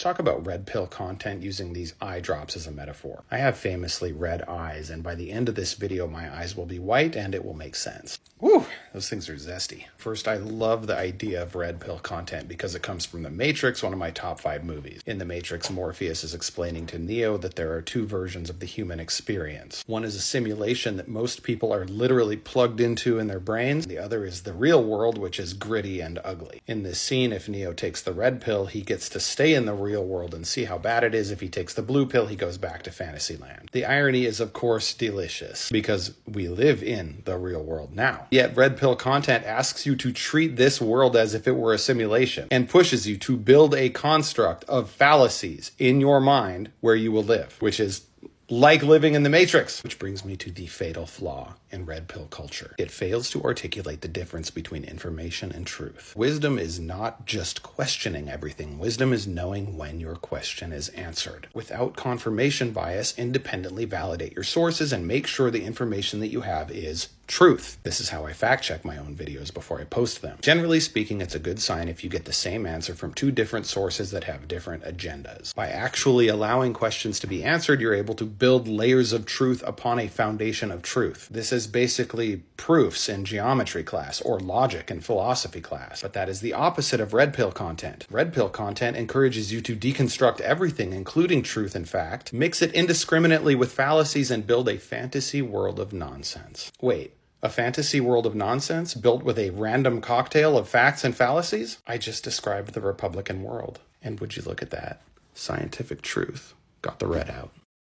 Talk about red pill content using these eye drops as a metaphor. I have famously red eyes, and by the end of this video, my eyes will be white and it will make sense. Woo, those things are zesty. First, I love the idea of red pill content because it comes from The Matrix, one of my top 5 movies. In The Matrix, Morpheus is explaining to Neo that there are 2 versions of the human experience. One is a simulation that most people are literally plugged into in their brains. The other is the real world, which is gritty and ugly. In this scene, if Neo takes the red pill, he gets to stay in the real world and see how bad it is. If he takes the blue pill, he goes back to Fantasyland. The irony is, of course, delicious, because we live in the real world now. Yet red pill content asks you to treat this world as if it were a simulation and pushes you to build a construct of fallacies in your mind where you will live, which is like living in the Matrix. Which brings me to the fatal flaw in red pill culture. It fails to articulate the difference between information and truth. Wisdom is not just questioning everything. Wisdom is knowing when your question is answered. Without confirmation bias, independently validate your sources and make sure the information that you have is truth. This is how I fact check my own videos before I post them. Generally speaking, it's a good sign if you get the same answer from 2 different sources that have different agendas. By actually allowing questions to be answered, you're able to build layers of truth upon a foundation of truth. This is basically proofs in geometry class or logic in philosophy class, but that is the opposite of red pill content. Red pill content encourages you to deconstruct everything, including truth and fact, mix it indiscriminately with fallacies, and build a fantasy world of nonsense. Wait. A fantasy world of nonsense built with a random cocktail of facts and fallacies? I just described the Republican world. And would you look at that? Scientific truth got the red out.